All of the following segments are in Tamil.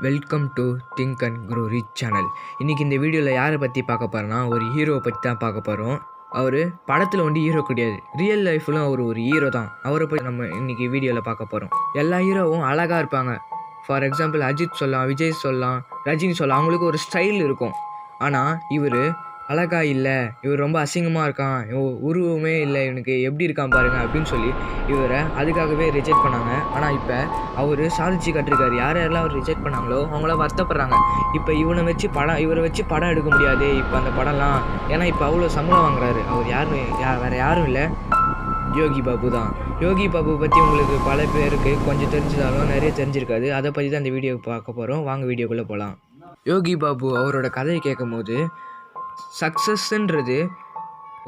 Welcome to think and grow rich channel. இன்றைக்கி இந்த வீடியோவில் யாரை பற்றி பார்க்க போகிறோன்னா, ஒரு ஹீரோவை பற்றி தான் பார்க்க போகிறோம். அவர் படத்தில் ஹீரோ கிடையாது, ரியல் லைஃப்லும் அவர் ஒரு ஹீரோ தான். அவரை பற்றி நம்ம இன்றைக்கி வீடியோவில் பார்க்க போகிறோம். எல்லா ஹீரோவும் அழகாக இருப்பாங்க. ஃபார் எக்ஸாம்பிள் அஜித் சொல்லலாம், விஜய் சொல்லலாம், ரஜினி சொல்லலாம். அவங்களுக்கு ஒரு ஸ்டைல் இருக்கும். ஆனால் இவர் அழகா இல்லை, இவர் ரொம்ப அசிங்கமாக இருக்கான், உருவமே இல்லை, இவனுக்கு எப்படி இருக்கான் பாருங்கள் அப்படின்னு சொல்லி இவரை அதுக்காகவே ரிஜெக்ட் பண்ணாங்க. ஆனால் இப்போ அவர் சாதிச்சு கட்டிருக்காரு. யாரெல்லாம் அவர் ரிஜெக்ட் பண்ணாங்களோ அவங்களாம் வருத்தப்படுறாங்க. இப்போ இவரை வச்சு படம் எடுக்க முடியாது இப்போ அந்த படம்லாம். ஏன்னா இப்போ அவ்வளோ சம்பளம் வாங்குறாரு. அவர் வேறு யாரும் இல்லை, யோகி பாபு தான். யோகி பாபு பற்றி உங்களுக்கு பல பேருக்கு கொஞ்சம் தெரிஞ்சதாலும் நிறைய தெரிஞ்சிருக்காது. அதை பற்றி தான் இந்த வீடியோ பார்க்க போகிறோம். வாங்க வீடியோக்குள்ளே போகலாம். யோகி பாபு அவரோட கதையை கேட்கும் போது, சக்ஸஸ்ன்றது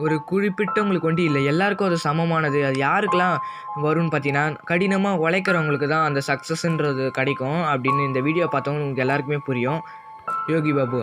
ஒரு குறிப்பிட்டவங்களுக்கு இல்லை, எல்லாருக்கும் அது சமமானது. அது யாருக்கெல்லாம் வரும்னு பார்த்தீங்கன்னா, கடினமாக உழைக்கிறவங்களுக்கு தான் அந்த சக்ஸஸ்ன்றது கிடைக்கும் அப்படின்னு இந்த வீடியோ பார்த்தவங்க உங்களுக்கு எல்லாருக்குமே புரியும். யோகி பாபு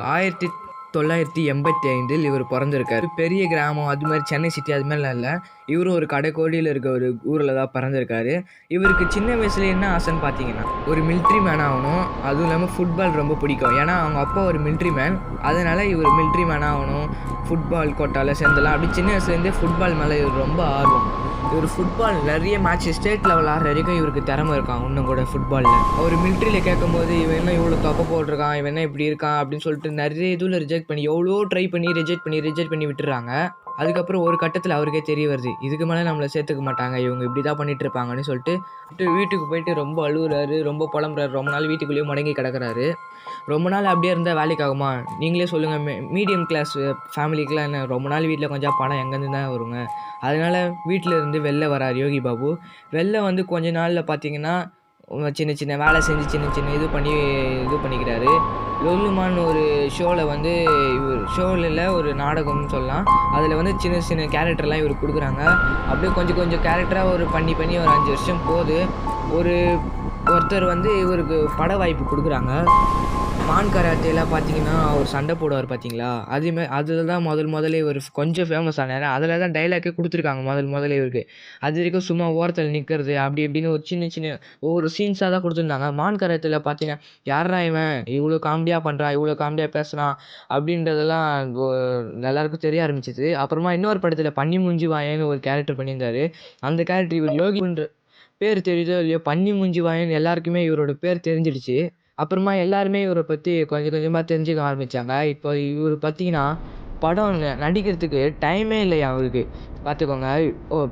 1985 இவர் பிறந்திருக்காரு. பெரிய கிராமம் அது மாதிரி சென்னை சிட்டி அது மாதிரிலாம் இல்லை. இவரும் ஒரு கடைக்கோடியில் இருக்க ஒரு ஊரில் தான் பிறந்திருக்காரு. இவருக்கு சின்ன வயசுல என்ன ஆசைன்னு பார்த்தீங்கன்னா, ஒரு மிலிட்ரி மேன் ஆகணும். அதுவும் இல்லாமல் ஃபுட்பால் ரொம்ப பிடிக்கும். ஏன்னா அவங்க அப்பா ஒரு மிலிட்ரி மேன், அதனால் இவர் மிலிட்ரி மேன் ஆகணும், ஃபுட்பால் கோட்டாவில் சேர்ந்தலாம். அப்படி சின்ன வயசுலேருந்தே ஃபுட்பால் மேலே இவர் ரொம்ப ஆர்வம். இவர் ஃபுட்பால் நிறைய மேட்ச் ஸ்டேட் லெவல் ஆடுற வரைக்கும் இவருக்கு திறமை இருக்கான் இன்னும் கூட ஃபுட்பாலில். அவர் மிலிட்ரியில் கேட்கும் போது, இவன் என்ன இவ்வளோ தொகை போட்டிருக்கான், இவன் என்ன இப்படி இருக்கான் அப்படின்னு சொல்லிட்டு நிறைய இதில் ரிஜெக்ட் பண்ணி, எவ்வளோ ட்ரை பண்ணி ரிஜெக்ட் பண்ணி விட்டுறாங்க. அதுக்கப்புறம் ஒரு கட்டத்தில் அவருக்கே தெரிய வருது, இதுக்கு மேலே நம்மளை சேர்த்துக்க மாட்டாங்க, இவங்க இப்படி தான் பண்ணிட்டு இருப்பாங்கன்னு சொல்லிட்டு வீட்டுக்கு போயிட்டு ரொம்ப அழுகுறாரு, ரொம்ப புலம்புறாரு. ரொம்ப நாள் வீட்டுக்குள்ளேயே முடங்கி கிடக்கிறாரு. ரொம்ப நாள் அப்படியே இருந்தால் வேலைக்கு ஆகுமா நீங்களே சொல்லுங்கள். மீடியம் கிளாஸ் ஃபேமிலிக்கெலாம் என்ன ரொம்ப நாள் வீட்டில் கொஞ்சம் பணம் எங்கேருந்து தான் வருங்க. அதனால் வீட்டில் இருந்து வெளில வரார் யோகி பாபு. வெளில வந்து கொஞ்ச நாளில் பார்த்தீங்கன்னா சின்ன சின்ன வேலை செஞ்சு சின்ன இது பண்ணிக்கிறாரு. லொல்லுமான்னு ஒரு ஷோவில் வந்து இவர் ஷோவில் ஒரு நாடகம்னு சொல்லலாம். அதில் வந்து சின்ன கேரக்டர்லாம் இவர் கொடுக்குறாங்க. அப்படியே கொஞ்சம் கேரக்டராக பண்ணி ஒரு 5 வருஷம் போகுது. ஒருத்தர் வந்து இவருக்கு பட வாய்ப்பு கொடுக்குறாங்க. மான் கராத்தேலாம் பார்த்தீங்கன்னா அவர் சண்டை போடுவார் பார்த்தீங்களா, அதில் தான் முதல்ல இவர் கொஞ்சம் ஃபேமஸ் ஆனார். அதில் தான் டைலாக்கே கொடுத்துருக்காங்க முதல்ல இவருக்கு. அது வரைக்கும் சும்மா ஓரத்தில் நிற்கிறது அப்படி இப்படின்னு ஒரு சின்ன ஒவ்வொரு சீன்ஸாக தான் கொடுத்துருந்தாங்க. மான் கராத்தேல பார்த்தீங்கன்னா, யாரா இவன் இவ்வளோ காமெடியாக பண்ணுறான், இவ்வளோ காமெடியாக பேசுகிறான் அப்படின்றதெல்லாம் எல்லாருக்கும் தெரிய ஆரம்பிச்சிது. அப்புறமா இன்னொரு படத்தில் பன்னி மூஞ்சி வாயன்னு ஒரு கேரக்டர் பண்ணியிருந்தார். அந்த கேரக்டர் இவர் யோகின்ற பேர் தெரியுதோ இல்லையோ, பன்னி மூஞ்சி வாயன்னு எல்லாருக்குமே இவரோட பேர் தெரிஞ்சிடுச்சு. அப்புறமா எல்லாருமே இவரை பற்றி கொஞ்சமாக தெரிஞ்சுக்க ஆரம்பித்தாங்க. இப்போ இவர் பார்த்தீங்கன்னா படம் நடிக்கிறதுக்கு டைமே இல்லையா அவருக்கு. பார்த்துக்கோங்க,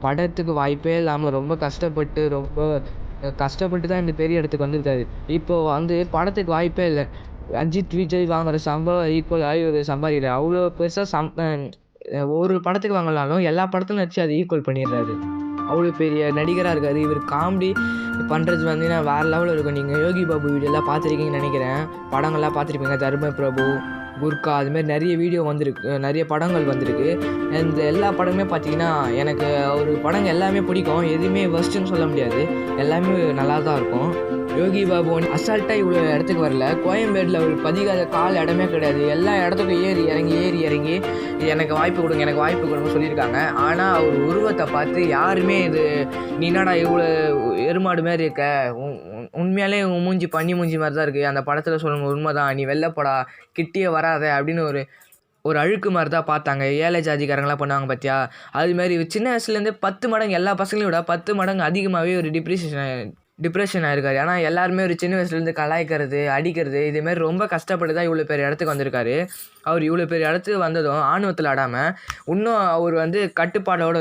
படத்துக்கு வாய்ப்பே இல்லாமல் ரொம்ப கஷ்டப்பட்டு தான் இந்த பெரிய இடத்துக்கு வந்திருக்காரு. இப்போது வந்து படத்துக்கு வாய்ப்பே இல்லை. அஜித் விஜய் வாங்குகிற சம்பளம் ஈக்குவலாக இவர் சம்பாதிக்கிறார். அவ்வளோ பெருசாக ஒரு படத்துக்கு வாங்கலாலும் எல்லா படத்துலையும் வச்சு அதை ஈக்குவல் பண்ணிடுறாரு. அவ்வளோ பெரிய நடிகராக இருக்கார். இவர் காமெடி பண்ணுறது வந்து வேறு லெவலில் இருக்கும். நீங்கள் யோகி பாபு வீடியோலாம் பார்த்துருக்கீங்கன்னு நினைக்கிறேன். படங்கள்லாம் பார்த்துருப்பீங்க. தர்ம பிரபு, குர்கா, அதுமாதிரி நிறைய வீடியோ வந்திருக்கு, நிறைய படங்கள் வந்திருக்கு. இந்த எல்லா படமே பார்த்தீங்கன்னா எனக்கு ஒரு படங்கள் எல்லாமே பிடிக்கும். எதுவுமே ஒர்ஸ்ட்டுன்னு சொல்ல முடியாது, எல்லாமே நல்லா தான் இருக்கும். யோகி பாபு அசால்ட்டாக இவ்வளோ இடத்துக்கு வரல. கோயம்பேடில் ஒரு பதிகாத கால் இடமே கிடையாது. எல்லா இடத்துக்கும் ஏறி இறங்கி எனக்கு வாய்ப்பு கொடுங்க சொல்லியிருக்காங்க. ஆனால் அவர் உருவத்தை பார்த்து யாருமே நீ என்னடா இவ்வளோ எருமாடு மாதிரி இருக்க, உண்மையாலே மூஞ்சி பண்ணி மூஞ்சி மாதிரி தான் இருக்குது, அந்த படத்தில் சொல்லணும் உண்மை தான், நீ வெளிலப்படா கிட்டியே வராத அப்படின்னு ஒரு அழுக்கு மாதிரி தான் பார்த்தாங்க. ஏழை ஜாதிக்காரங்களாம் பண்ணுவாங்க பார்த்தியா, அதுமாதிரி சின்ன வயசுலேருந்தே 10 மடங்கு எல்லா பசங்களையும் விட 10 மடங்கு அதிகமாகவே ஒரு டிப்ரெஷன் ஆகிருக்காரு. ஏன்னா எல்லாருமே ஒரு சின்ன வயசுலேருந்து கலாய்க்கிறது, அடிக்கிறது, இதேமாதிரி ரொம்ப கஷ்டப்பட்டு தான் இவ்வளோ பெரிய இடத்துக்கு வந்திருக்காரு. அவர் இவ்வளோ பெரிய இடத்துக்கு வந்ததும் ஆணவத்தில் ஆடாமல் இன்னும் அவர் வந்து கட்டுப்பாடோடு